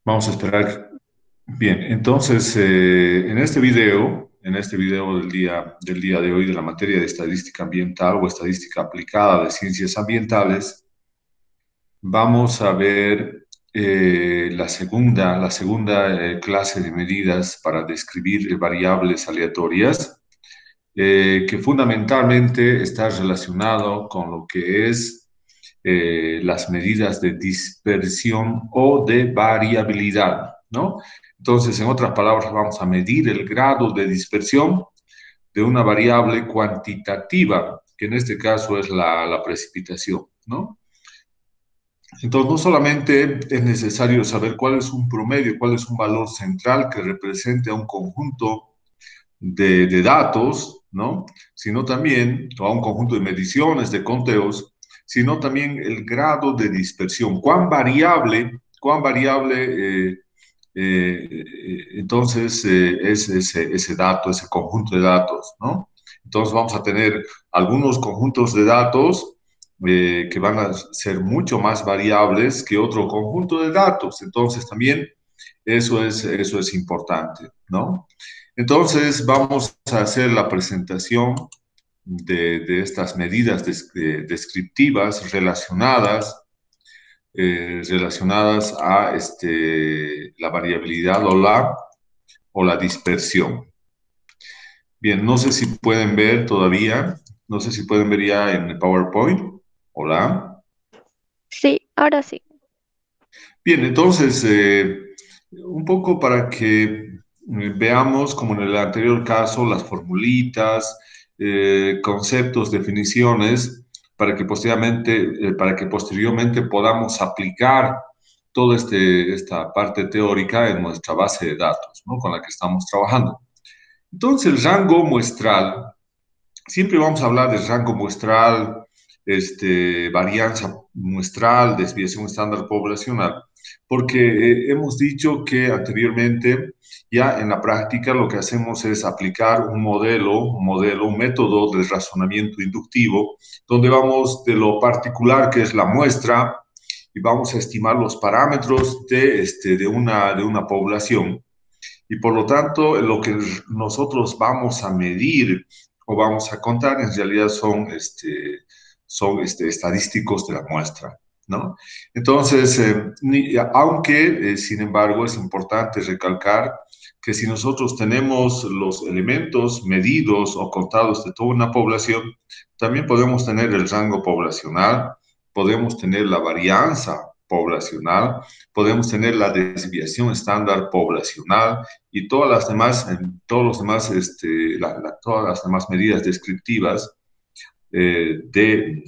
Vamos a esperar. Bien, entonces, en este video del día de hoy de la materia de estadística ambiental o estadística aplicada de ciencias ambientales, vamos a ver la segunda clase de medidas para describir variables aleatorias, que fundamentalmente está relacionado con lo que es las medidas de dispersión o de variabilidad, ¿no? Entonces, en otras palabras, vamos a medir el grado de dispersión de una variable cuantitativa, que en este caso es la precipitación, ¿no? Entonces, no solamente es necesario saber cuál es un promedio, cuál es un valor central que represente a un conjunto de datos, ¿no? Sino también, o a un conjunto de mediciones, de conteos, sino también el grado de dispersión, cuán variable es ese dato, ese conjunto de datos, ¿no? Entonces vamos a tener algunos conjuntos de datos que van a ser mucho más variables que otro conjunto de datos. Entonces también eso es importante, ¿no? Entonces vamos a hacer la presentación de estas medidas descriptivas relacionadas a la variabilidad o la dispersión. Bien, no sé si pueden ver todavía, no sé si pueden ver ya en el PowerPoint. Hola. Sí, ahora sí. Bien, entonces, un poco para que veamos, como en el anterior caso, las formulitas, conceptos, definiciones, para que posteriormente podamos aplicar toda esta parte teórica en nuestra base de datos, ¿no? Con la que estamos trabajando. Entonces, el rango muestral, siempre vamos a hablar de rango muestral, varianza muestral, desviación estándar poblacional, porque hemos dicho que anteriormente, ya en la práctica, lo que hacemos es aplicar un método de razonamiento inductivo, donde vamos de lo particular, que es la muestra, y vamos a estimar los parámetros de una población. Y por lo tanto, lo que nosotros vamos a medir o vamos a contar en realidad son estadísticos de la muestra, ¿no? Entonces, aunque, sin embargo, es importante recalcar que si nosotros tenemos los elementos medidos o contados de toda una población, también podemos tener el rango poblacional, podemos tener la varianza poblacional, podemos tener la desviación estándar poblacional y todas las demás medidas descriptivas del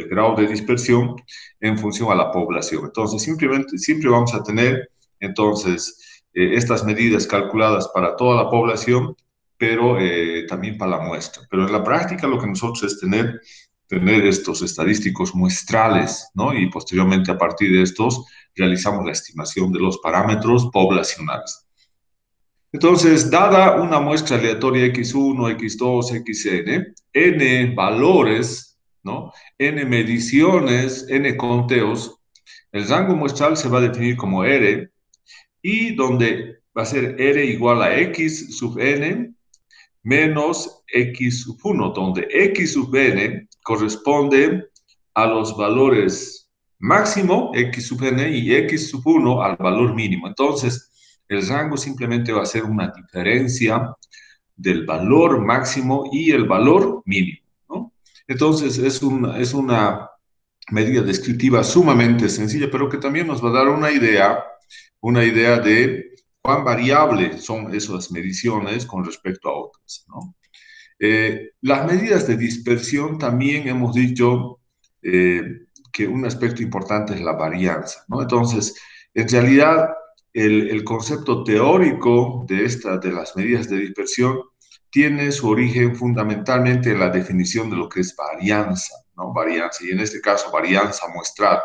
grado de dispersión en función a la población. Entonces, simplemente, siempre vamos a tener, entonces, estas medidas calculadas para toda la población, pero también para la muestra. Pero en la práctica lo que nosotros es tener estos estadísticos muestrales, ¿no? Y posteriormente a partir de estos realizamos la estimación de los parámetros poblacionales. Entonces, dada una muestra aleatoria x1, x2, xn, n valores, ¿no? N mediciones, n conteos, el rango muestral se va a definir como R, y donde va a ser R igual a x sub n menos x sub 1, donde x sub n corresponde a los valores máximo, x sub n, y x sub 1 al valor mínimo. Entonces, el rango simplemente va a ser una diferencia del valor máximo y el valor mínimo, ¿no? Entonces, es una medida descriptiva sumamente sencilla, pero que también nos va a dar una idea de cuán variables son esas mediciones con respecto a otras, ¿no? Las medidas de dispersión también hemos dicho eh, que un aspecto importante es la varianza, ¿no? Entonces, en realidad, el concepto teórico de las medidas de dispersión tiene su origen fundamentalmente en la definición de lo que es varianza, ¿no? Varianza, y en este caso, varianza muestral.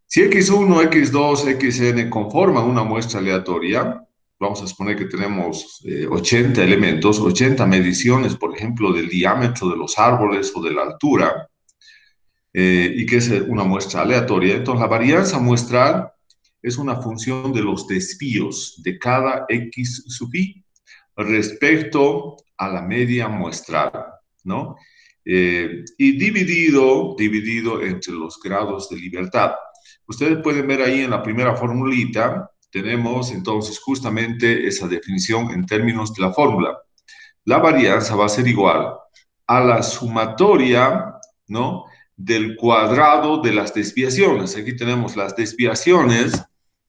Si x1, x2, xn conforman una muestra aleatoria, vamos a suponer que tenemos 80 elementos, 80 mediciones, por ejemplo, del diámetro de los árboles o de la altura, y que es una muestra aleatoria. Entonces, la varianza muestral es una función de los desvíos de cada x sub i respecto a la media muestral, ¿no? Y dividido entre los grados de libertad. Ustedes pueden ver ahí en la primera formulita, tenemos entonces justamente esa definición en términos de la fórmula. La varianza va a ser igual a la sumatoria, ¿no?, del cuadrado de las desviaciones. Aquí tenemos las desviaciones,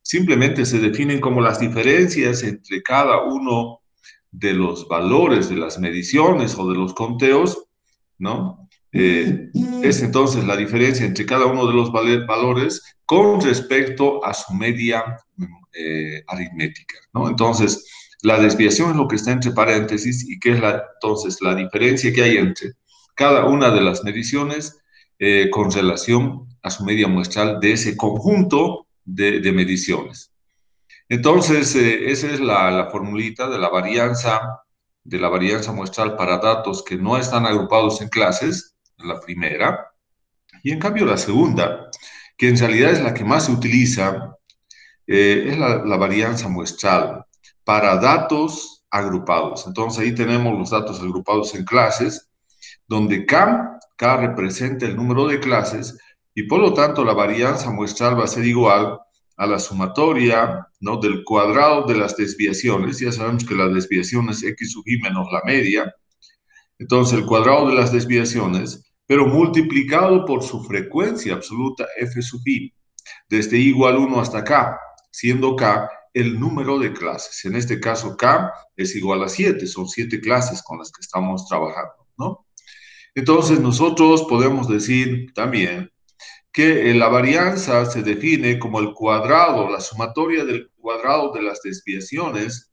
simplemente se definen como las diferencias entre cada uno de los valores de las mediciones o de los conteos, ¿no? Es entonces la diferencia entre cada uno de los valores con respecto a su media aritmética, ¿no? Entonces, la desviación es lo que está entre paréntesis y que es entonces la diferencia que hay entre cada una de las mediciones con relación a su media muestral de ese conjunto de mediciones. Entonces, esa es la formulita de la varianza muestral para datos que no están agrupados en clases, la primera. Y en cambio la segunda, que en realidad es la que más se utiliza, es la varianza muestral para datos agrupados. Entonces ahí tenemos los datos agrupados en clases, donde K representa el número de clases y por lo tanto la varianza muestral va a ser igual a la sumatoria, ¿no?, del cuadrado de las desviaciones. Ya sabemos que la desviación es x sub i menos la media. Entonces el cuadrado de las desviaciones, pero multiplicado por su frecuencia absoluta f sub i, desde i igual 1 hasta k, siendo k el número de clases. En este caso k es igual a 7, son 7 clases con las que estamos trabajando, ¿no? Entonces nosotros podemos decir también que la varianza se define como el cuadrado, la sumatoria del cuadrado de las desviaciones,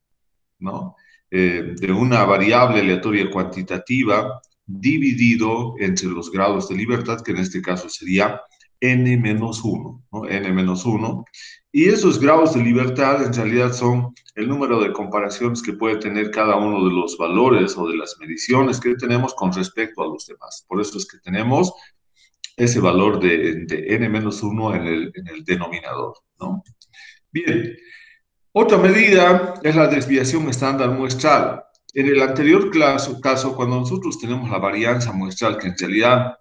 ¿no?, de una variable aleatoria cuantitativa dividido entre los grados de libertad, que en este caso sería n-1, ¿no? n-1. Y esos grados de libertad en realidad son el número de comparaciones que puede tener cada uno de los valores o de las mediciones que tenemos con respecto a los demás. Por eso es que tenemos ese valor de n-1 en el denominador, ¿no? Bien, otra medida es la desviación estándar muestral. En el anterior caso, cuando nosotros tenemos la varianza muestral, que en realidad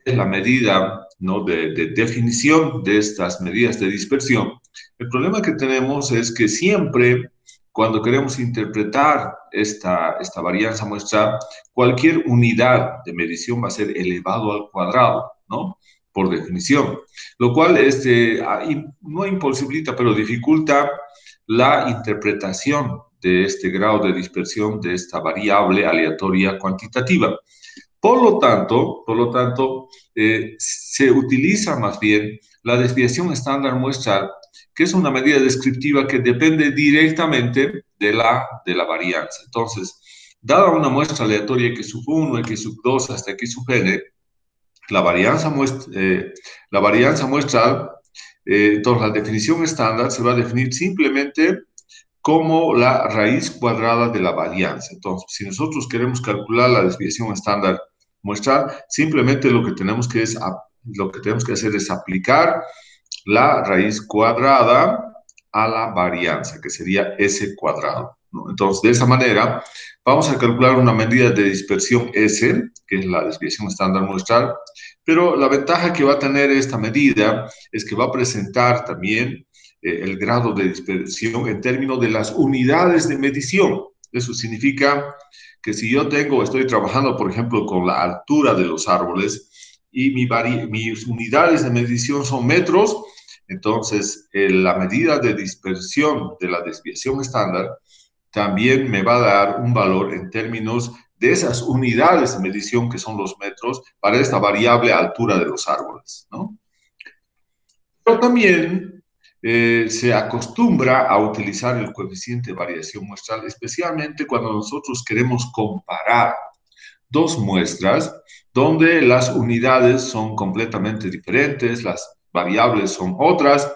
es la medida, ¿no?, de definición de estas medidas de dispersión, el problema que tenemos es que siempre cuando queremos interpretar esta varianza muestral, cualquier unidad de medición va a ser elevado al cuadrado, ¿no?, por definición, lo cual no imposibilita, pero dificulta la interpretación de este grado de dispersión de esta variable aleatoria cuantitativa. Por lo tanto, se utiliza más bien la desviación estándar muestral, que es una medida descriptiva que depende directamente de la varianza. Entonces, dada una muestra aleatoria x sub 1, x sub 2 hasta x sub n, la varianza muestral, entonces la definición estándar se va a definir simplemente como la raíz cuadrada de la varianza. Entonces, si nosotros queremos calcular la desviación estándar muestral, simplemente lo que tenemos que hacer es aplicar la raíz cuadrada a la varianza, que sería S cuadrado, ¿no? Entonces, de esa manera, vamos a calcular una medida de dispersión S, que es la desviación estándar muestral, pero la ventaja que va a tener esta medida es que va a presentar también el grado de dispersión en términos de las unidades de medición. Eso significa que si yo estoy trabajando, por ejemplo, con la altura de los árboles y mis unidades de medición son metros, entonces la medida de dispersión de la desviación estándar también me va a dar un valor en términos de esas unidades de medición que son los metros para esta variable altura de los árboles, ¿no? Pero también se acostumbra a utilizar el coeficiente de variación muestral, especialmente cuando nosotros queremos comparar dos muestras donde las unidades son completamente diferentes, las variables son otras,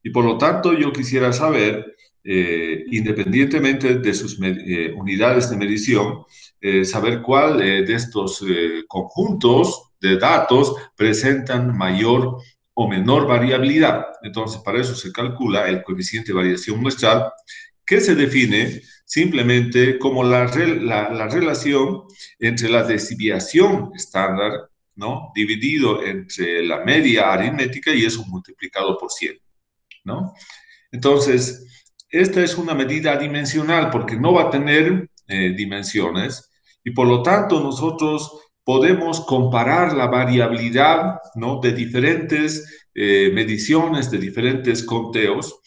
y por lo tanto yo quisiera saber, independientemente de sus unidades de medición, saber cuál de estos conjuntos de datos presentan mayor o menor variabilidad. Entonces, para eso se calcula el coeficiente de variación muestral, que se define simplemente como la relación entre la desviación estándar, ¿no?, dividido entre la media aritmética y eso multiplicado por 100, ¿no? Entonces, esta es una medida dimensional porque no va a tener dimensiones y por lo tanto nosotros podemos comparar la variabilidad, ¿no?, de diferentes mediciones, de diferentes conteos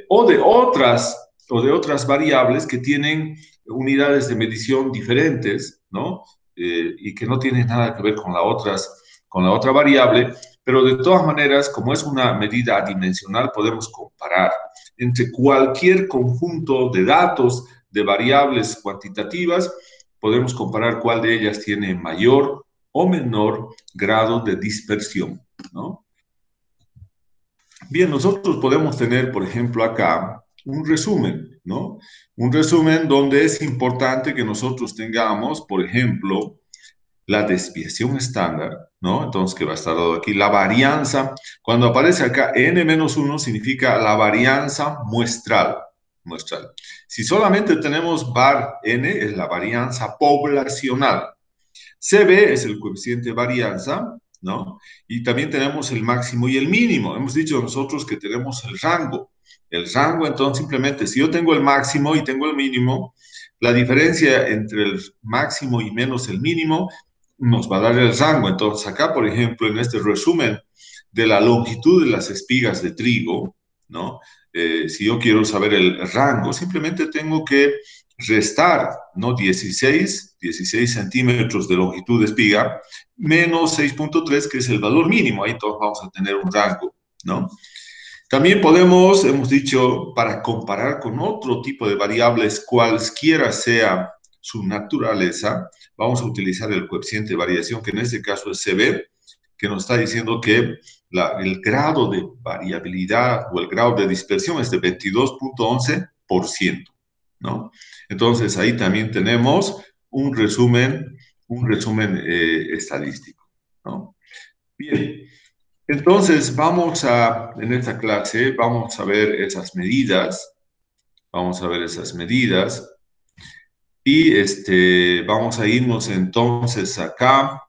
o de otras variables que tienen unidades de medición diferentes, ¿no? Y que no tienen nada que ver con la otra variable, pero de todas maneras, como es una medida adimensional, podemos comparar entre cualquier conjunto de datos, de variables cuantitativas, podemos comparar cuál de ellas tiene mayor o menor grado de dispersión, ¿no? Bien, nosotros podemos tener, por ejemplo, acá un resumen, ¿no? Un resumen donde es importante que nosotros tengamos, por ejemplo, la desviación estándar, ¿no? Entonces, que va a estar dado aquí, la varianza. Cuando aparece acá n-1 significa la varianza muestral. Si solamente tenemos var n, es la varianza poblacional. CB es el coeficiente de varianza, ¿no? Y también tenemos el máximo y el mínimo. Hemos dicho nosotros que tenemos el rango. El rango, entonces, simplemente, si yo tengo el máximo y tengo el mínimo, la diferencia entre el máximo y menos el mínimo nos va a dar el rango. Entonces, acá, por ejemplo, en este resumen de la longitud de las espigas de trigo, ¿no? Si yo quiero saber el rango, simplemente tengo que restar, ¿no?, 16 centímetros de longitud de espiga, menos 6.3, que es el valor mínimo. Ahí todos vamos a tener un rango, ¿no? También podemos, hemos dicho, para comparar con otro tipo de variables, cualquiera sea su naturaleza, vamos a utilizar el coeficiente de variación, que en este caso es CB, que nos está diciendo que el grado de variabilidad o el grado de dispersión es de 22.11%, ¿no? Entonces, ahí también tenemos un resumen estadístico, ¿no? Bien. Entonces, en esta clase, vamos a ver esas medidas, y vamos a irnos entonces acá,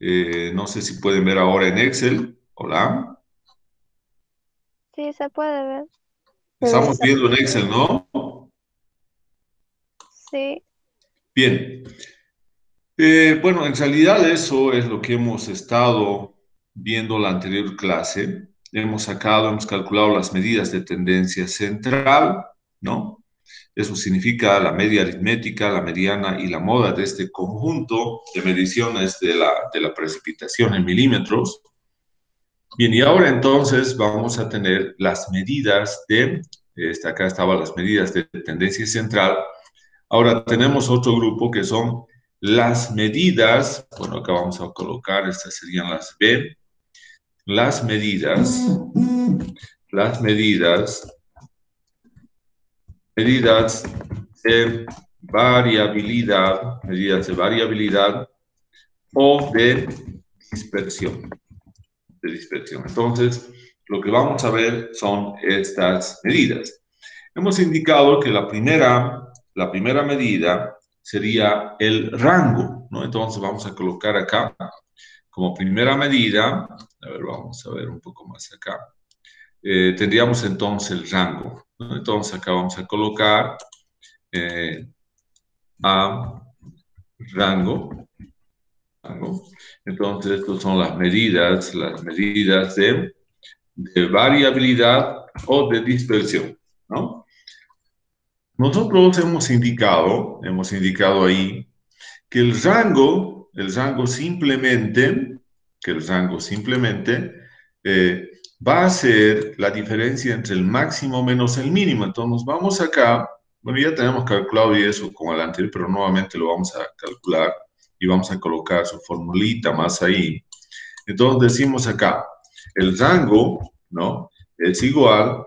no sé si pueden ver ahora en Excel, hola, Sí, se puede ver. estamos viendo en Excel, ¿no? Sí, Bien. Bueno, en realidad eso es lo que hemos estado viendo la anterior clase. Hemos calculado las medidas de tendencia central, ¿no? Eso significa la media aritmética, la mediana y la moda de este conjunto de mediciones de la precipitación en milímetros. Bien, y ahora entonces vamos a tener las medidas acá estaban las medidas de tendencia central. Ahora tenemos otro grupo que son las medidas, bueno, acá vamos a colocar, estas serían las B, las medidas, medidas de variabilidad o de dispersión. Entonces, lo que vamos a ver son estas medidas. Hemos indicado que la primera medida sería el rango, ¿no? Entonces vamos a colocar acá como primera medida, a ver, vamos a ver un poco más acá, tendríamos entonces el rango, ¿no? Entonces acá vamos a colocar a rango. Entonces, estas son las medidas de variabilidad o de dispersión, ¿no? Nosotros hemos indicado ahí que el rango simplemente, va a ser la diferencia entre el máximo menos el mínimo. Entonces, vamos acá, bueno, ya tenemos calculado y eso como el anterior, pero nuevamente lo vamos a calcular y vamos a colocar su formulita más ahí. Entonces, decimos acá, el rango, ¿no?, es igual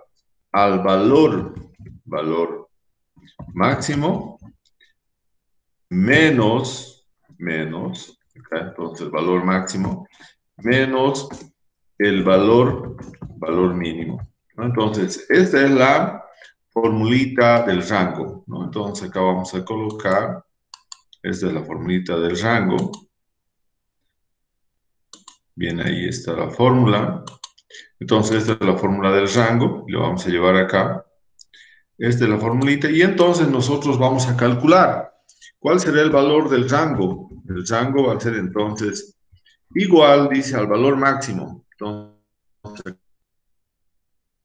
al valor máximo menos, acá, entonces el valor máximo, menos el valor mínimo, ¿no? Entonces, esta es la formulita del rango, ¿no? Entonces, acá vamos a colocar, esta es la formulita del rango. Bien, ahí está la fórmula. Entonces, esta es la fórmula del rango, y lo vamos a llevar acá. Esta es la formulita, y entonces nosotros vamos a calcular cuál será el valor del rango. El rango va a ser entonces igual, dice, al valor máximo. Entonces,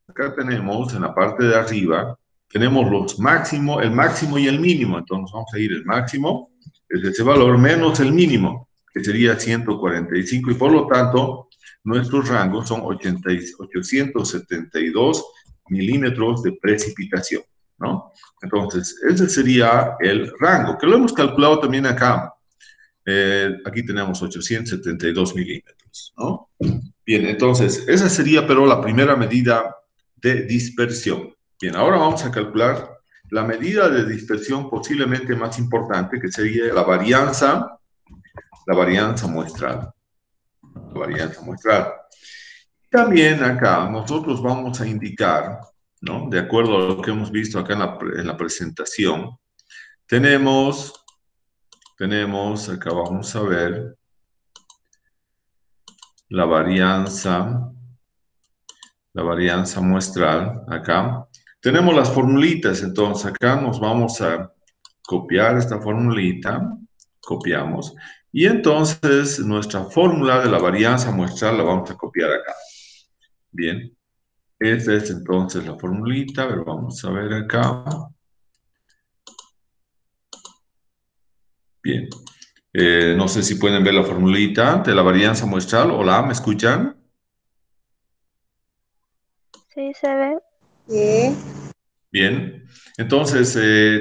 acá tenemos en la parte de arriba, tenemos los máximos, el máximo y el mínimo. Entonces vamos a ir el máximo, es ese valor, menos el mínimo, que sería 145, y por lo tanto, nuestros rangos son 872 milímetros de precipitación, ¿no? Entonces, ese sería el rango, que lo hemos calculado también acá. Aquí tenemos 872 milímetros, ¿no? Bien, entonces, esa sería, pero la primera medida de dispersión. Bien, ahora vamos a calcular la medida de dispersión posiblemente más importante, que sería la varianza muestral. La varianza muestral. También acá nosotros vamos a indicar, ¿no? De acuerdo a lo que hemos visto acá en la presentación, tenemos, acá vamos a ver la varianza muestral, acá. Tenemos las formulitas, entonces acá nos vamos a copiar esta formulita, copiamos, y entonces nuestra fórmula de la varianza muestral la vamos a copiar acá. Bien, esta es entonces la formulita, a ver, vamos a ver acá. Bien, no sé si pueden ver la formulita de la varianza muestral. Hola, ¿me escuchan? Sí, se ve. Sí. Bien, entonces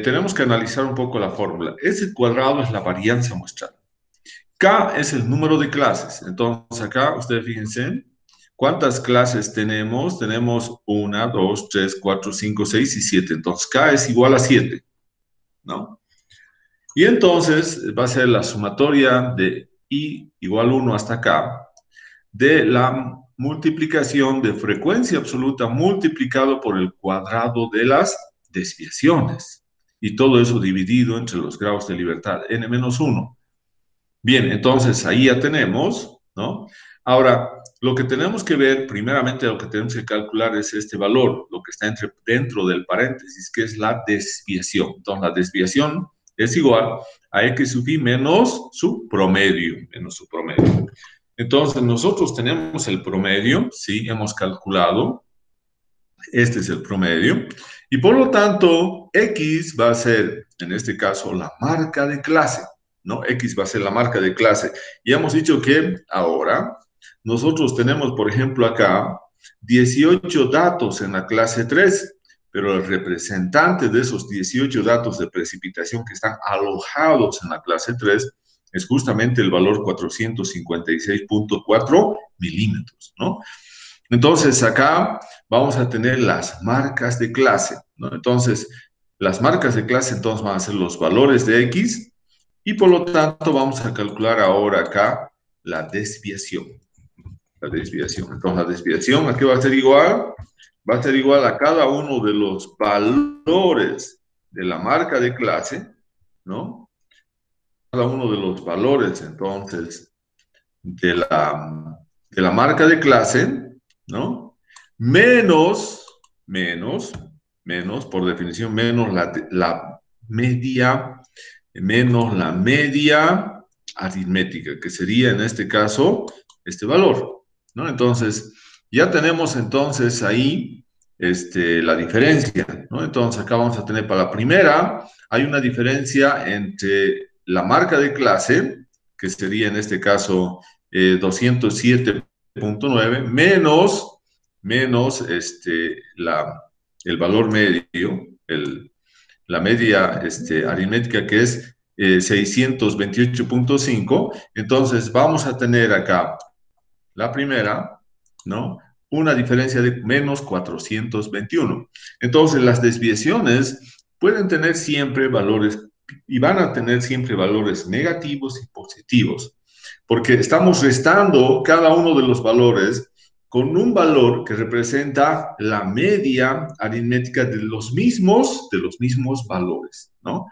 tenemos que analizar un poco la fórmula. Ese cuadrado es la varianza muestral. K es el número de clases. Entonces acá, ustedes fíjense, ¿cuántas clases tenemos? Tenemos 1, 2, 3, 4, 5, 6 y 7. Entonces K es igual a 7, ¿no? Y entonces va a ser la sumatoria de I igual 1 hasta K de la multiplicación de frecuencia absoluta multiplicado por el cuadrado de las desviaciones. Y todo eso dividido entre los grados de libertad, n-1. Bien, entonces ahí ya tenemos, ¿no? Ahora, lo que tenemos que ver, primeramente lo que tenemos que calcular es este valor, lo que está dentro del paréntesis, que es la desviación. Entonces, la desviación es igual a X sub I menos su promedio, Entonces, nosotros tenemos el promedio, ¿sí? Hemos calculado, este es el promedio, y por lo tanto, X va a ser, en este caso, la marca de clase, ¿no? X va a ser la marca de clase. Y hemos dicho que ahora nosotros tenemos, por ejemplo, acá 18 datos en la clase 3, pero el representante de esos 18 datos de precipitación que están alojados en la clase 3 es justamente el valor 456.4 milímetros, ¿no? Entonces, acá vamos a tener las marcas de clase, ¿no? Entonces, las marcas de clase entonces van a ser los valores de X, y por lo tanto vamos a calcular ahora acá la desviación. La desviación. Entonces, la desviación, ¿a qué va a ser igual? Va a ser igual a cada uno de los valores de la marca de clase, ¿no? Cada uno de los valores, entonces, de la marca de clase, ¿no? Menos, por definición, menos la media aritmética, que sería en este caso este valor, ¿no? Entonces, ya tenemos entonces ahí la diferencia, ¿no? Entonces, acá vamos a tener para la primera, hay una diferencia entre la marca de clase, que sería en este caso 207.9, menos el valor medio, la media aritmética, que es 628.5. Entonces vamos a tener acá la primera, ¿no? Una diferencia de menos 421. Entonces las desviaciones pueden tener siempre valores, y van a tener siempre valores negativos y positivos, porque estamos restando cada uno de los valores con un valor que representa la media aritmética de los mismos valores, ¿no?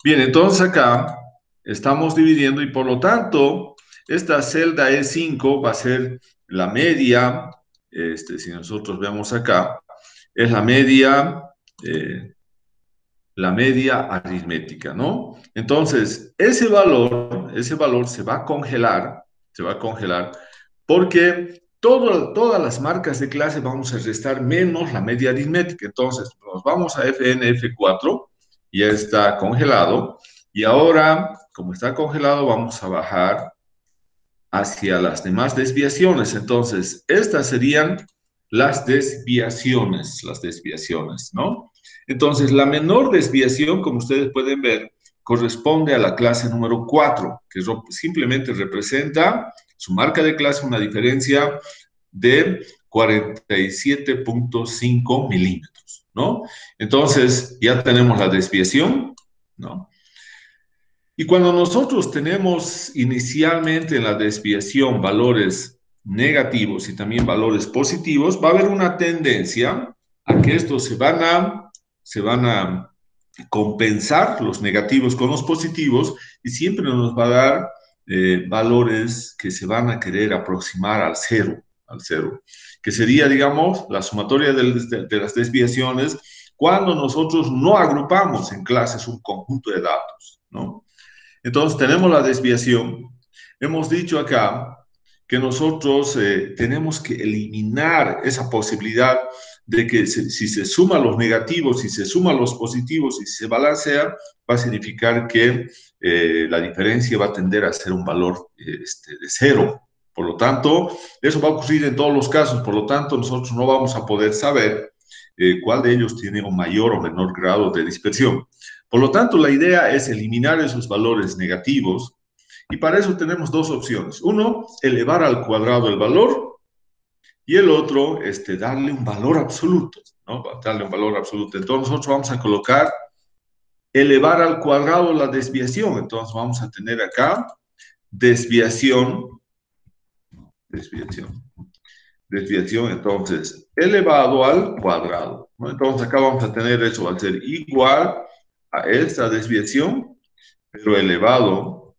Bien, entonces acá estamos dividiendo y por lo tanto, esta celda E5 va a ser la media, si nosotros vemos acá, es la media aritmética, ¿no? Entonces, ese valor se va a congelar porque todas las marcas de clase vamos a restar menos la media aritmética. Entonces, nos vamos a Fn, F4, ya está congelado, y ahora, como está congelado, vamos a bajar hacia las demás desviaciones. Entonces, estas serían las desviaciones, ¿no? Entonces, la menor desviación, como ustedes pueden ver, corresponde a la clase número 4, que simplemente representa su marca de clase, una diferencia de 47.5 milímetros, ¿no? Entonces, ya tenemos la desviación, ¿no? Y cuando nosotros tenemos inicialmente en la desviación valores negativos y también valores positivos, va a haber una tendencia a que estos se van a compensar los negativos con los positivos y siempre nos va a dar valores que se van a querer aproximar al cero, que sería, digamos, la sumatoria de las desviaciones cuando nosotros no agrupamos en clases un conjunto de datos, ¿no? Entonces, tenemos la desviación. Hemos dicho acá que nosotros tenemos que eliminar esa posibilidad de que si se suman los negativos, si se suman los positivos y si se balancea, va a significar que la diferencia va a tender a ser un valor de cero. Por lo tanto, eso va a ocurrir en todos los casos. Por lo tanto, nosotros no vamos a poder saber cuál de ellos tiene un mayor o menor grado de dispersión. Por lo tanto, la idea es eliminar esos valores negativos y para eso tenemos dos opciones. Uno, elevar al cuadrado el valor y el otro, darle un valor absoluto, ¿no? Darle un valor absoluto. Entonces, nosotros vamos a colocar elevar al cuadrado la desviación. Entonces, vamos a tener acá desviación, entonces, elevado al cuadrado, ¿no? Entonces, acá vamos a tener eso, va a ser igual a esta desviación, pero elevado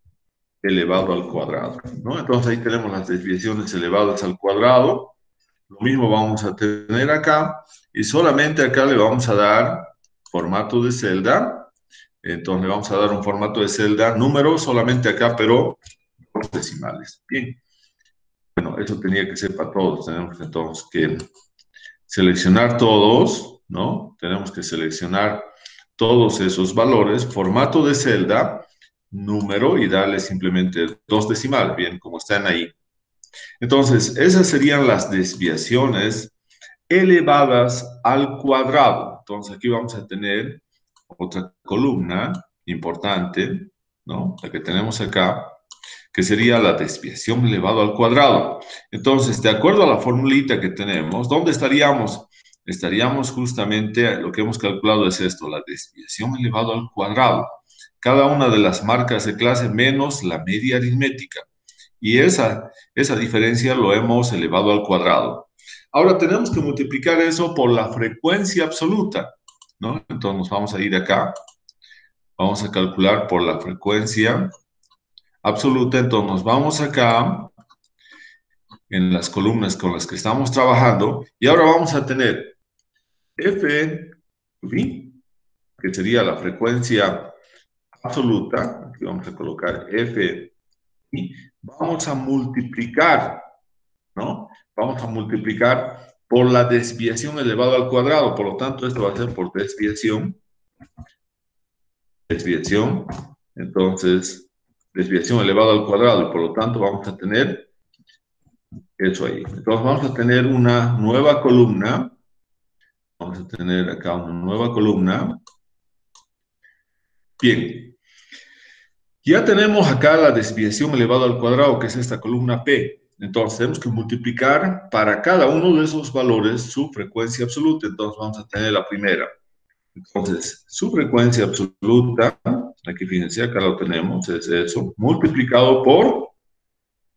al cuadrado, ¿no? Entonces, ahí tenemos las desviaciones elevadas al cuadrado. Lo mismo vamos a tener acá, y solamente acá le vamos a dar formato de celda. Entonces, le vamos a dar un formato de celda, número solamente acá, pero decimales. Bien. Bueno, eso tenía que ser para todos. Tenemos entonces que seleccionar todos, ¿no? Tenemos que seleccionar todos esos valores, formato de celda, número y darle simplemente 2 decimales, bien, como están ahí. Entonces, esas serían las desviaciones elevadas al cuadrado. Entonces, aquí vamos a tener otra columna importante, ¿no? La que tenemos acá, que sería la desviación elevado al cuadrado. Entonces, de acuerdo a la formulita que tenemos, ¿dónde estaríamos? Estaríamos justamente, lo que hemos calculado es esto, la desviación elevado al cuadrado. Cada una de las marcas de clase menos la media aritmética. Y esa diferencia lo hemos elevado al cuadrado. Ahora tenemos que multiplicar eso por la frecuencia absoluta, ¿no? Entonces nos vamos a ir acá. Vamos a calcular por la frecuencia absoluta. Entonces nos vamos acá en las columnas con las que estamos trabajando. Y ahora vamos a tener F, que sería la frecuencia absoluta. Aquí vamos a colocar F. Vamos a multiplicar, ¿no? Vamos a multiplicar por la desviación elevado al cuadrado. Por lo tanto, esto va a ser por desviación. Entonces, desviación elevado al cuadrado. Y por lo tanto, vamos a tener eso ahí. Entonces, vamos a tener una nueva columna. Vamos a tener acá una nueva columna. Bien. Ya tenemos acá la desviación elevado al cuadrado, que es esta columna P. Entonces, tenemos que multiplicar para cada uno de esos valores su frecuencia absoluta. Entonces, vamos a tener la primera. Entonces, su frecuencia absoluta, aquí fíjense, acá lo tenemos, es eso, multiplicado por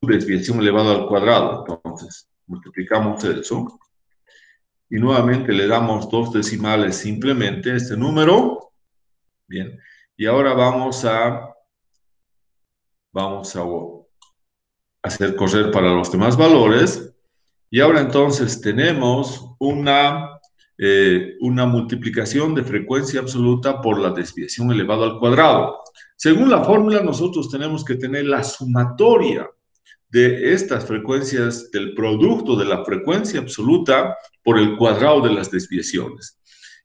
su desviación elevado al cuadrado. Entonces, multiplicamos eso. Y nuevamente le damos 2 decimales simplemente a este número. Bien. Y ahora vamos a hacer correr para los demás valores. Y ahora entonces tenemos una multiplicación de frecuencia absoluta por la desviación elevado al cuadrado. Según la fórmula, nosotros tenemos que tener la sumatoria de estas frecuencias del producto de la frecuencia absoluta por el cuadrado de las desviaciones.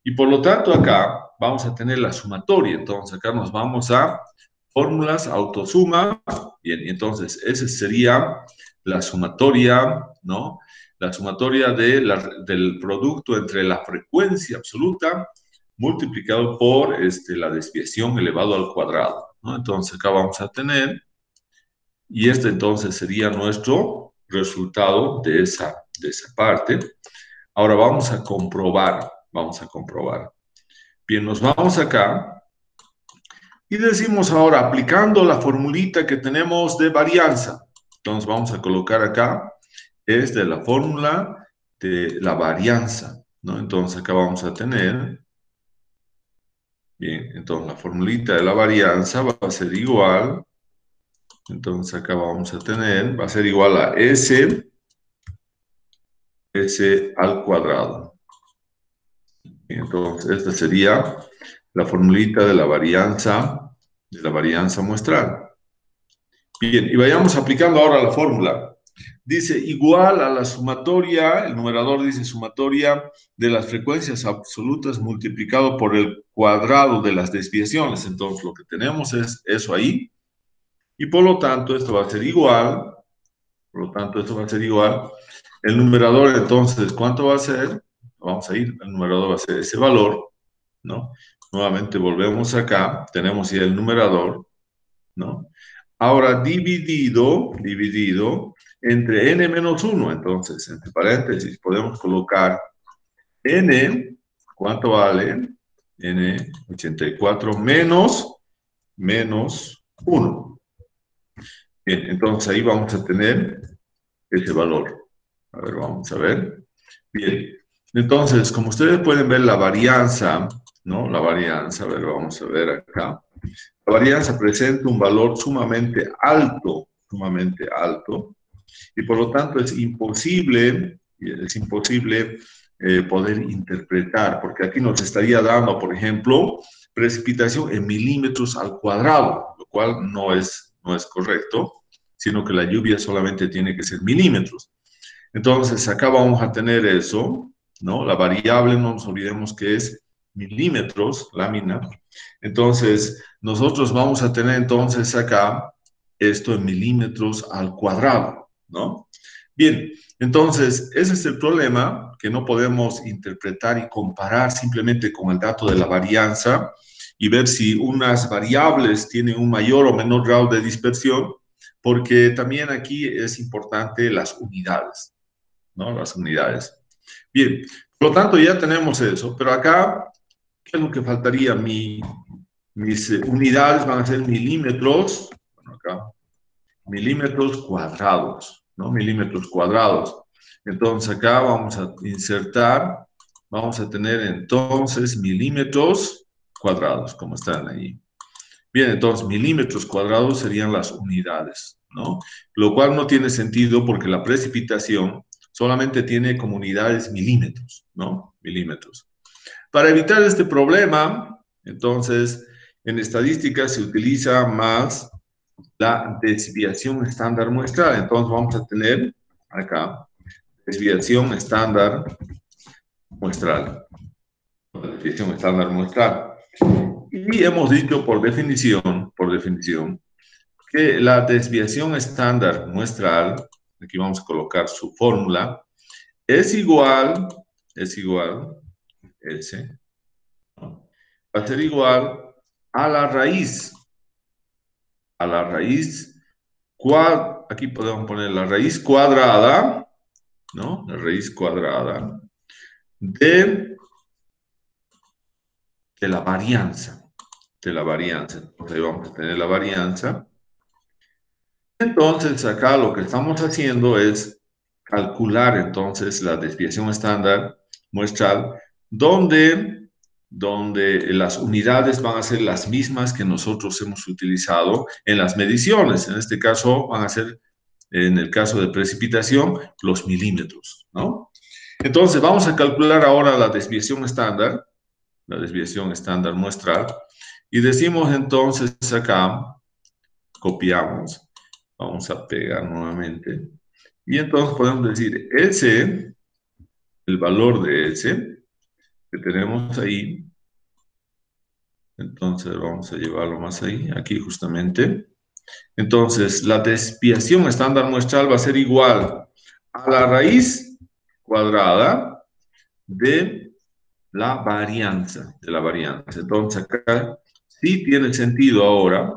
Y por lo tanto acá vamos a tener la sumatoria. Entonces acá nos vamos a fórmulas, autosuma. Bien, entonces esa sería la sumatoria, ¿no? La sumatoria del producto entre la frecuencia absoluta multiplicado por la desviación elevado al cuadrado, ¿no? Entonces acá vamos a tener, y este entonces sería nuestro resultado de esa parte. Ahora vamos a comprobar. Bien, nos vamos acá y decimos ahora, aplicando la formulita que tenemos de varianza. Entonces vamos a colocar acá, es de la fórmula de la varianza, ¿no? Entonces acá vamos a tener, bien, entonces la formulita de la varianza va a ser igual, entonces acá vamos a tener, va a ser igual a S al cuadrado. Entonces, esta sería la formulita de la varianza muestral. Bien, y vayamos aplicando ahora la fórmula. Dice igual a la sumatoria, el numerador dice sumatoria de las frecuencias absolutas multiplicado por el cuadrado de las desviaciones. Entonces, lo que tenemos es eso ahí. Y por lo tanto, esto va a ser igual. El numerador, entonces, ¿cuánto va a ser? Vamos a ir, el numerador va a ser ese valor, ¿no? Nuevamente volvemos acá, tenemos ya el numerador, ¿no? Ahora dividido entre n menos 1, entonces, entre paréntesis, podemos colocar n, ¿cuánto vale? N 84 menos 1. Bien, entonces ahí vamos a tener ese valor. A ver, vamos a ver. Bien, entonces, como ustedes pueden ver la varianza, ¿no? La varianza, a ver, vamos a ver acá. La varianza presenta un valor sumamente alto, y por lo tanto es imposible poder interpretar, porque aquí nos estaría dando, por ejemplo, precipitación en milímetros al cuadrado, lo cual no es correcto, sino que la lluvia solamente tiene que ser milímetros. Entonces, acá vamos a tener eso, ¿no? La variable, no nos olvidemos que es milímetros, lámina. Entonces, nosotros vamos a tener entonces acá esto en milímetros al cuadrado, ¿no? Bien, entonces, ese es el problema, que no podemos interpretar y comparar simplemente con el dato de la varianza y ver si unas variables tienen un mayor o menor grado de dispersión, porque también aquí es importante las unidades, ¿no? Las unidades. Bien, por lo tanto ya tenemos eso, pero acá, ¿qué es lo que faltaría? Mis unidades van a ser milímetros, bueno, acá, milímetros cuadrados, ¿no? Milímetros cuadrados. Entonces acá vamos a insertar, vamos a tener entonces milímetros cuadrados, como están ahí. Bien, entonces milímetros cuadrados serían las unidades, ¿no? Lo cual no tiene sentido porque la precipitación solamente tiene como unidades milímetros, ¿no? Milímetros. Para evitar este problema, entonces, en estadística se utiliza más la desviación estándar muestral. Entonces vamos a tener acá desviación estándar muestral. Desviación estándar muestral. Y hemos dicho por definición, que la desviación estándar muestral, aquí vamos a colocar su fórmula, es igual, S, ¿no? Va a ser igual a la raíz, aquí podemos poner la raíz cuadrada, ¿no? La raíz cuadrada de la varianza, Entonces ahí vamos a tener la varianza. Entonces acá lo que estamos haciendo es calcular entonces la desviación estándar muestral, donde las unidades van a ser las mismas que nosotros hemos utilizado en las mediciones. En este caso van a ser, en el caso de precipitación, los milímetros, ¿no? Entonces vamos a calcular ahora la desviación estándar muestral, y decimos entonces acá, copiamos, vamos a pegar nuevamente, y entonces podemos decir S, el valor de S, que tenemos ahí, entonces vamos a llevarlo más ahí, aquí justamente. Entonces, la desviación estándar muestral va a ser igual a la raíz cuadrada de la varianza, Entonces, acá sí tiene sentido ahora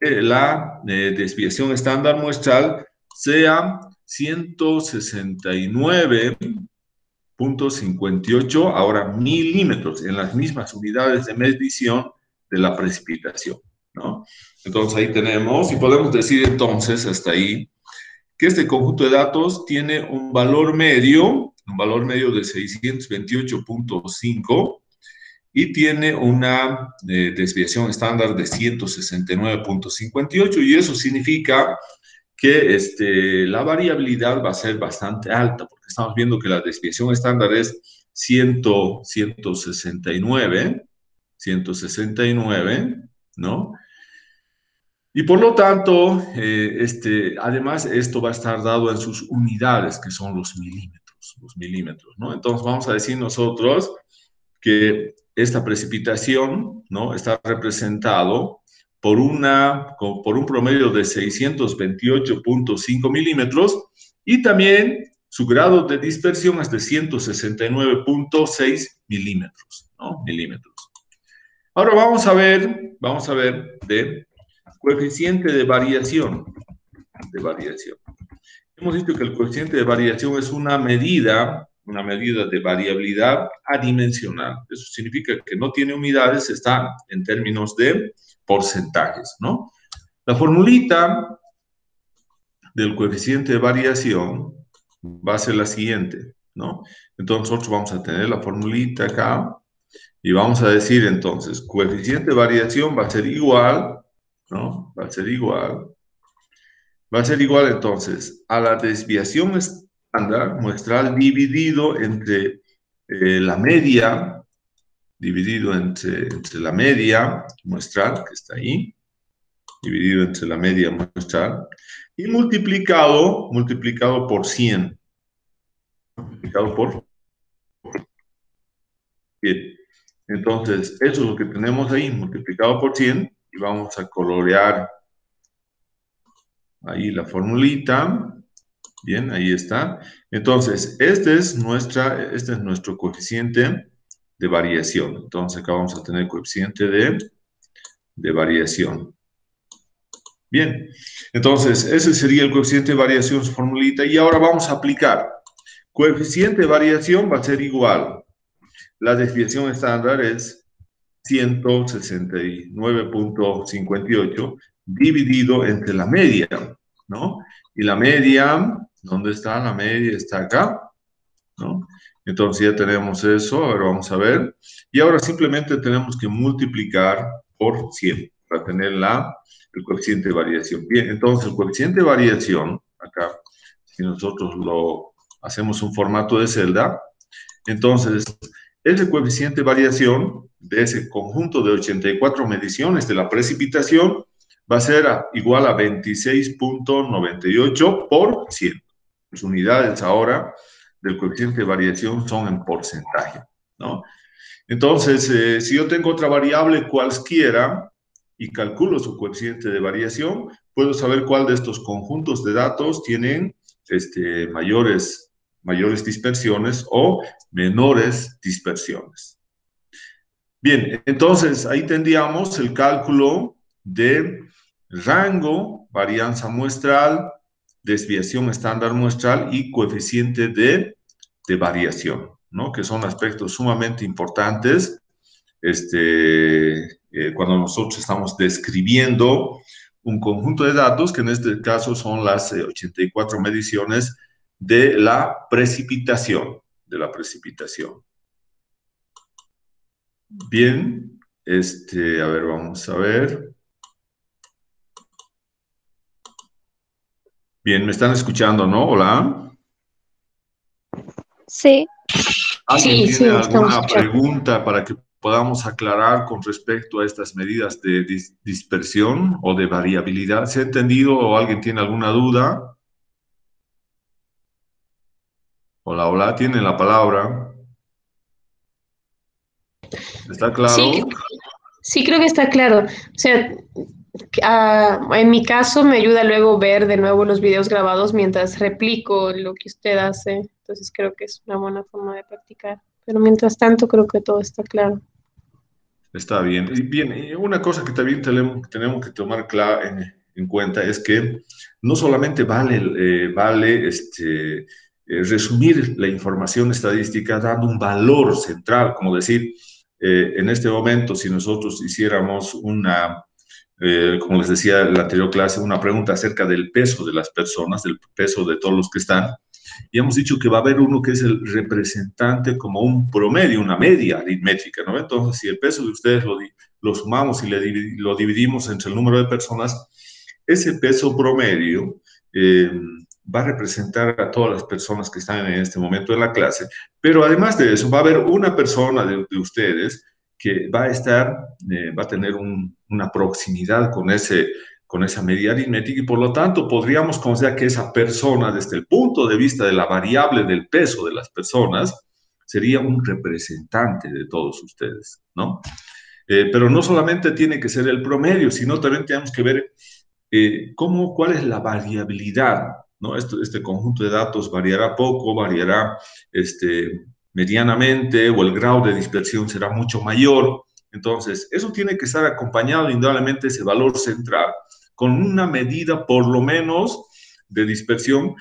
que la desviación estándar muestral sea 169,58 ahora milímetros, en las mismas unidades de medición de la precipitación, ¿no? Entonces ahí tenemos, y podemos decir entonces hasta ahí, que este conjunto de datos tiene un valor medio de 628,5 y tiene una desviación estándar de 169,58, y eso significa que la variabilidad va a ser bastante alta, porque estamos viendo que la desviación estándar es 169, ¿no? Y por lo tanto, además, esto va a estar dado en sus unidades, que son los milímetros, ¿no? Entonces, vamos a decir nosotros que esta precipitación, ¿no?, está representado por un promedio de 628,5 milímetros, y también su grado de dispersión es de 169,6 milímetros, ¿no? Ahora vamos a ver de coeficiente de variación. Hemos dicho que el coeficiente de variación es una medida de variabilidad adimensional. Eso significa que no tiene unidades, está en términos de porcentajes, ¿no? La formulita del coeficiente de variación va a ser la siguiente, ¿no? Entonces nosotros vamos a tener la formulita acá y vamos a decir entonces, coeficiente de variación va a ser igual, ¿no? Va a ser igual entonces a la desviación estándar muestral dividido entre la media, entre la media muestral, que está ahí, dividido entre la media muestral, y multiplicado por 100. Multiplicado por 100. Entonces, eso es lo que tenemos ahí, multiplicado por 100, y vamos a colorear ahí la formulita. Bien, ahí está. Entonces, este es nuestro coeficiente de variación. Entonces, acá vamos a tener coeficiente de variación. Bien, entonces, ese sería el coeficiente de variación, su formulita. Y ahora vamos a aplicar. Coeficiente de variación va a ser igual. La desviación estándar es 169,58 dividido entre la media, ¿no? Y la media, ¿dónde está? La media está acá, ¿no? Entonces ya tenemos eso, ahora vamos a ver. Y ahora simplemente tenemos que multiplicar por 100 para tener el coeficiente de variación. Bien, entonces el coeficiente de variación, acá, si nosotros lo hacemos un formato de celda, entonces ese coeficiente de variación de ese conjunto de 84 mediciones de la precipitación va a ser igual a 26,98 por 100. Las unidades ahora del coeficiente de variación son en porcentaje, ¿no? Entonces, si yo tengo otra variable cualquiera y calculo su coeficiente de variación, puedo saber cuál de estos conjuntos de datos tienen mayores dispersiones o menores dispersiones. Bien, entonces ahí tendríamos el cálculo de rango, varianza muestral, desviación estándar muestral y coeficiente de variación, ¿no? Que son aspectos sumamente importantes cuando nosotros estamos describiendo un conjunto de datos, que en este caso son las 84 mediciones de la precipitación, Bien, a ver, vamos a ver. Bien, me están escuchando, ¿no? Hola. Sí, ¿Alguien Sí, tiene sí, estamos alguna escuchando. pregunta para que podamos aclarar con respecto a estas medidas de dispersión o de variabilidad? ¿Se ha entendido o alguien tiene alguna duda? Hola, hola, tiene la palabra. ¿Está Sí, claro? sí creo que está claro. O sea, en mi caso me ayuda luego ver de nuevo los videos grabados mientras replico lo que usted hace. Entonces creo que es una buena forma de practicar. Pero mientras tanto creo que todo está claro. Está bien. Y bien, y una cosa que también tenemos que tomar en cuenta es que no solamente vale resumir la información estadística dando un valor central, como decir, en este momento, si nosotros hiciéramos como les decía en la anterior clase, una pregunta acerca del peso de las personas, del peso de todos los que están, y hemos dicho que va a haber uno que es el representante como un promedio, una media aritmética, ¿no? Entonces, si el peso de ustedes lo sumamos y lo dividimos entre el número de personas, ese peso promedio va a representar a todas las personas que están en este momento en la clase, pero además de eso, va a haber una persona de ustedes que va a tener una proximidad con esa medida aritmética y por lo tanto podríamos considerar que esa persona, desde el punto de vista de la variable del peso de las personas, sería un representante de todos ustedes, ¿no? Pero no solamente tiene que ser el promedio, sino también tenemos que ver cuál es la variabilidad, ¿no? Este conjunto de datos variará poco, variará medianamente o el grado de dispersión será mucho mayor. Entonces, eso tiene que estar acompañado indudablemente ese valor central con una medida por lo menos de dispersión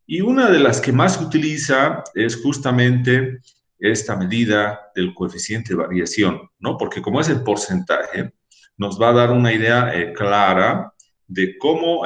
y una de las que más se utiliza es justamente esta medida del coeficiente de variación, ¿no? Porque como es el porcentaje, nos va a dar una idea clara de cómo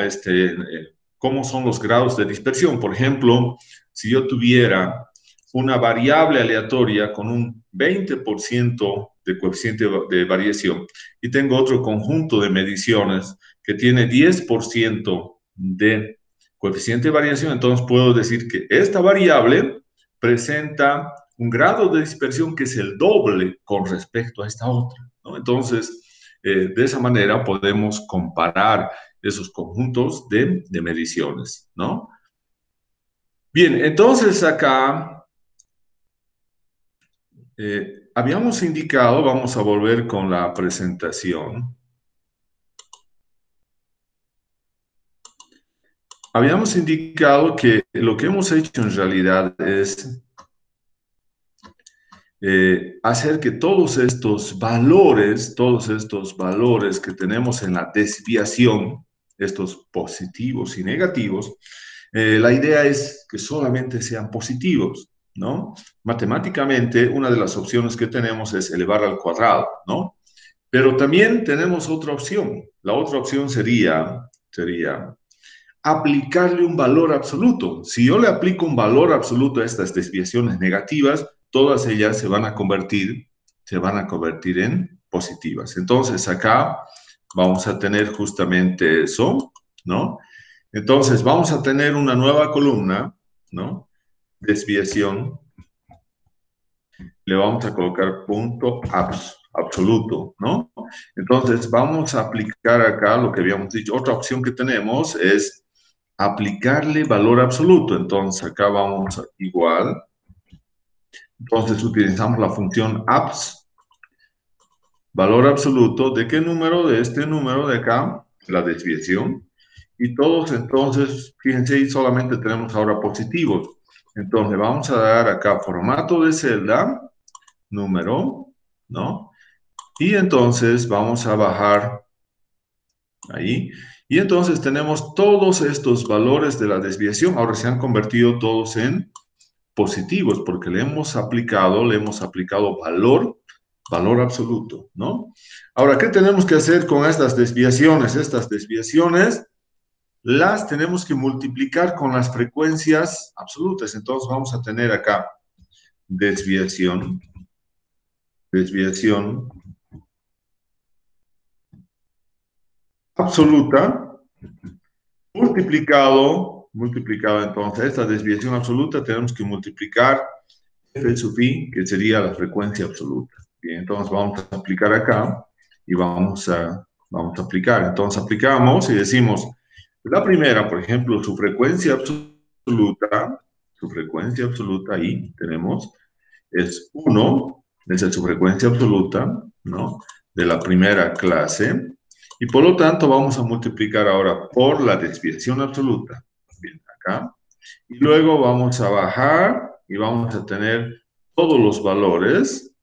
son los grados de dispersión. Por ejemplo, si yo tuviera una variable aleatoria con un 20% de coeficiente de variación y tengo otro conjunto de mediciones que tiene 10% de coeficiente de variación, entonces puedo decir que esta variable presenta un grado de dispersión que es el doble con respecto a esta otra, ¿no? Entonces, de esa manera podemos comparar esos conjuntos de mediciones, ¿no? Bien, entonces acá habíamos indicado, vamos a volver con la presentación. Habíamos indicado que lo que hemos hecho en realidad es hacer que todos estos valores que tenemos en la desviación, estos positivos y negativos, la idea es que solamente sean positivos, ¿no? Matemáticamente, una de las opciones que tenemos es elevar al cuadrado, ¿no? Pero también tenemos otra opción. La otra opción sería aplicarle un valor absoluto. Si yo le aplico un valor absoluto a estas desviaciones negativas, todas ellas se van a convertir en positivas. Entonces acá vamos a tener justamente eso, ¿no? Entonces vamos a tener una nueva columna, ¿no? Desviación. Le vamos a colocar punto absoluto, ¿no? Entonces vamos a aplicar acá lo que habíamos dicho. Otra opción que tenemos es aplicarle valor absoluto. Entonces acá vamos a igual. Entonces utilizamos la función abs, valor absoluto. ¿De qué número? De este número de acá, la desviación. Y todos entonces, fíjense, y solamente tenemos ahora positivos. Entonces vamos a dar acá formato de celda, número, ¿no? Y entonces vamos a bajar ahí. Y entonces tenemos todos estos valores de la desviación. Ahora se han convertido todos en positivos porque le hemos aplicado valor absoluto, ¿no? Ahora, ¿qué tenemos que hacer con estas desviaciones? Estas desviaciones las tenemos que multiplicar con las frecuencias absolutas. Entonces vamos a tener acá desviación absoluta, multiplicado, entonces, esta desviación absoluta tenemos que multiplicar f sub i, que sería la frecuencia absoluta. Bien, entonces vamos a aplicar acá y vamos a aplicar. Entonces aplicamos y decimos, la primera, por ejemplo, su frecuencia absoluta, ahí tenemos, es 1, esa es su frecuencia absoluta, ¿no? De la primera clase. Y por lo tanto vamos a multiplicar ahora por la desviación absoluta. Bien, acá. Y luego vamos a bajar y vamos a tener todos los valores,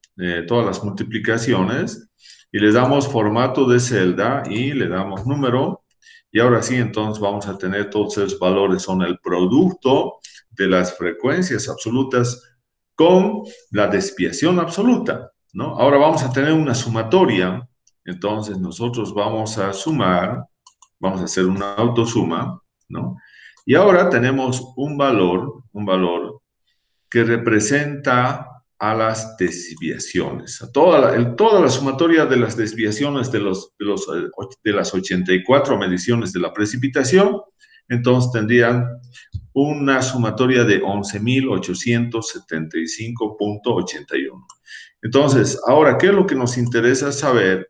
todas las multiplicaciones, y le damos formato de celda y le damos número. Y ahora sí, entonces vamos a tener todos esos valores, son el producto de las frecuencias absolutas con la desviación absoluta, ¿no? Ahora vamos a tener una sumatoria. Entonces nosotros vamos a sumar, vamos a hacer una autosuma, ¿no? Y ahora tenemos un valor que representa a las desviaciones, a toda la sumatoria de las desviaciones de las 84 mediciones de la precipitación. Entonces tendrían una sumatoria de 11.875.81. Entonces, ahora, ¿qué es lo que nos interesa saber?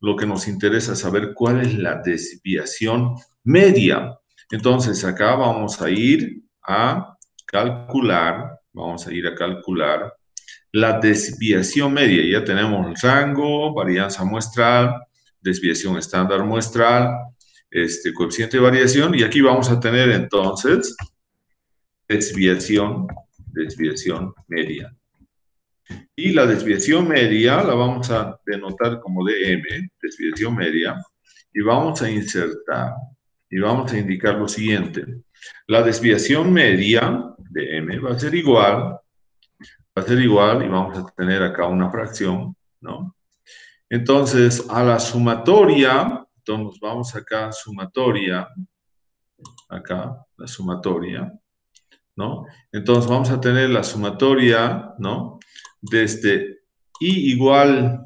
Lo que nos interesa es saber cuál es la desviación media. Entonces, acá vamos a ir a calcular, la desviación media. Ya tenemos el rango, varianza muestral, desviación estándar muestral, coeficiente de variación, y aquí vamos a tener entonces desviación media. Y la desviación media la vamos a denotar como dm, desviación media, y vamos a insertar, y vamos a indicar lo siguiente. La desviación media de m va a ser igual, y vamos a tener acá una fracción, ¿no? Entonces, a la sumatoria, entonces vamos acá, sumatoria, acá, la sumatoria, ¿no? Entonces vamos a tener la sumatoria, ¿no? Desde i igual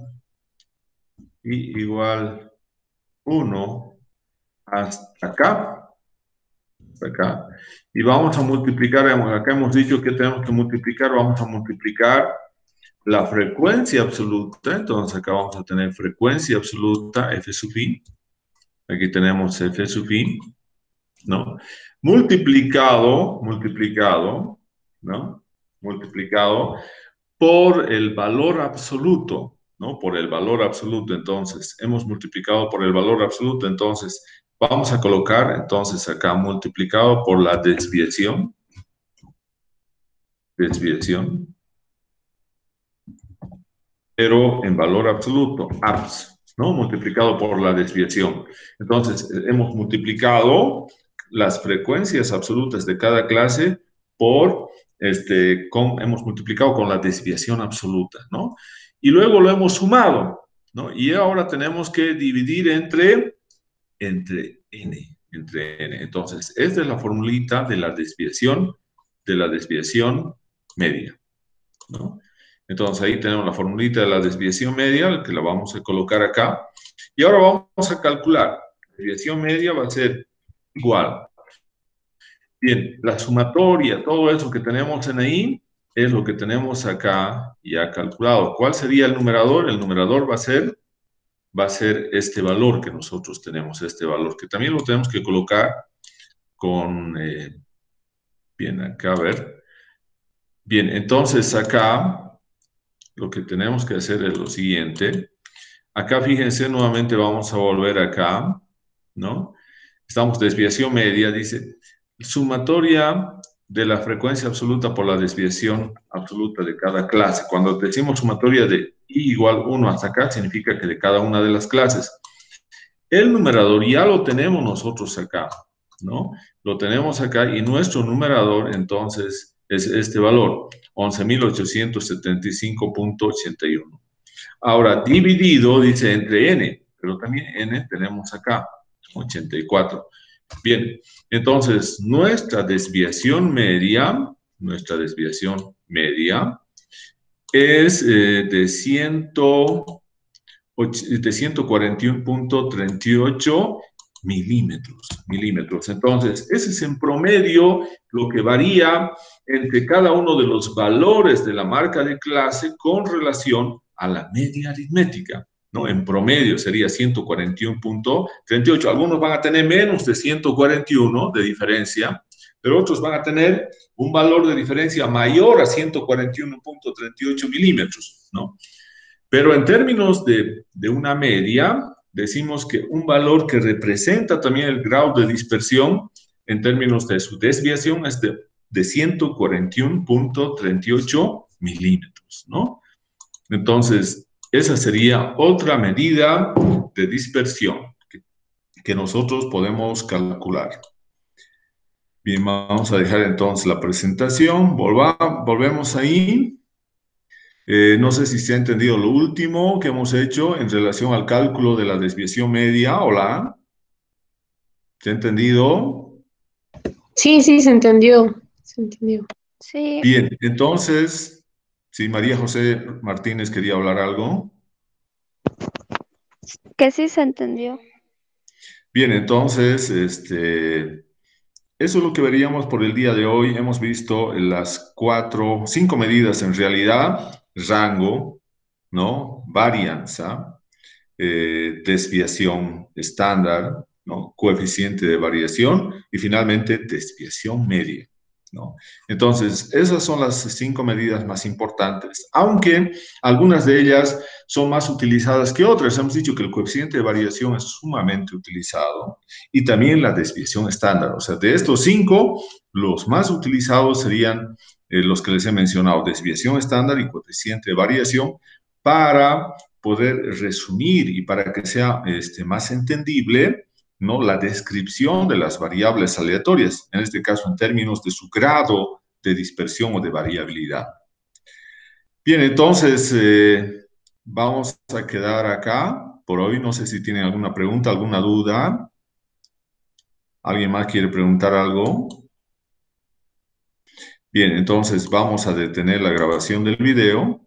1 hasta acá, y vamos a multiplicar, acá hemos dicho que tenemos que multiplicar, vamos a multiplicar la frecuencia absoluta. Entonces acá vamos a tener frecuencia absoluta, f sub i, aquí tenemos f sub i, ¿no? Multiplicado, ¿no? Multiplicado por el valor absoluto, ¿no? Por el valor absoluto. Entonces, hemos multiplicado por el valor absoluto, entonces vamos a colocar, entonces acá multiplicado por la desviación, pero en valor absoluto, abs, ¿no? Multiplicado por la desviación. Entonces, hemos multiplicado las frecuencias absolutas de cada clase por, hemos multiplicado con la desviación absoluta, ¿no? Y luego lo hemos sumado, ¿no? Y ahora tenemos que dividir entre n. Entonces, esta es la formulita de la desviación media, ¿no? Entonces, ahí tenemos la formulita de la desviación media, que la vamos a colocar acá. Y ahora vamos a calcular. La desviación media va a ser igual. Bien, la sumatoria, todo eso que tenemos en ahí, es lo que tenemos acá ya calculado. ¿Cuál sería el numerador? El numerador va a ser este valor que nosotros tenemos, este valor, que también lo tenemos que colocar con... bien, acá, a ver. Bien, entonces acá lo que tenemos que hacer es lo siguiente. Acá, fíjense, nuevamente vamos a volver acá, ¿no? Estamos desviación media, dice, sumatoria de la frecuencia absoluta por la desviación absoluta de cada clase. Cuando decimos sumatoria de i igual 1 hasta acá, significa que de cada una de las clases. El numerador ya lo tenemos nosotros acá, ¿no? Lo tenemos acá y nuestro numerador, entonces, es este valor, 11.875.81. Ahora, dividido, dice, entre n, pero también n tenemos acá, 84. Bien, entonces nuestra desviación media es de 141.38 milímetros. Entonces, ese es en promedio lo que varía entre cada uno de los valores de la marca de clase con relación a la media aritmética, ¿no? En promedio sería 141.38. Algunos van a tener menos de 141 de diferencia, pero otros van a tener un valor de diferencia mayor a 141.38 milímetros, ¿no? Pero en términos de una media, decimos que un valor que representa también el grado de dispersión en términos de su desviación es de 141.38 milímetros, ¿no? Entonces, esa sería otra medida de dispersión que nosotros podemos calcular. Bien, vamos a dejar entonces la presentación. Volvemos ahí. No sé si se ha entendido lo último que hemos hecho en relación al cálculo de la desviación media. Hola. ¿Se ha entendido? Sí, sí, se entendió. Se entendió. Sí, Bien, entonces, si María José Martínez quería hablar algo. que sí se entendió. Bien, entonces, eso es lo que veríamos por el día de hoy. Hemos visto las 5 medidas en realidad: rango, ¿no? Varianza, desviación estándar, ¿no? Coeficiente de variación y finalmente desviación media, ¿no? Entonces, esas son las 5 medidas más importantes, aunque algunas de ellas son más utilizadas que otras. Hemos dicho que el coeficiente de variación es sumamente utilizado y también la desviación estándar. O sea, de estos 5, los más utilizados serían los que les he mencionado: desviación estándar y coeficiente de variación, para poder resumir y para que sea más entendible, ¿no?, la descripción de las variables aleatorias, en este caso en términos de su grado de dispersión o de variabilidad. Bien, entonces vamos a quedar acá por hoy. No sé si tienen alguna pregunta, alguna duda. ¿Alguien más quiere preguntar algo? Bien, entonces vamos a detener la grabación del video.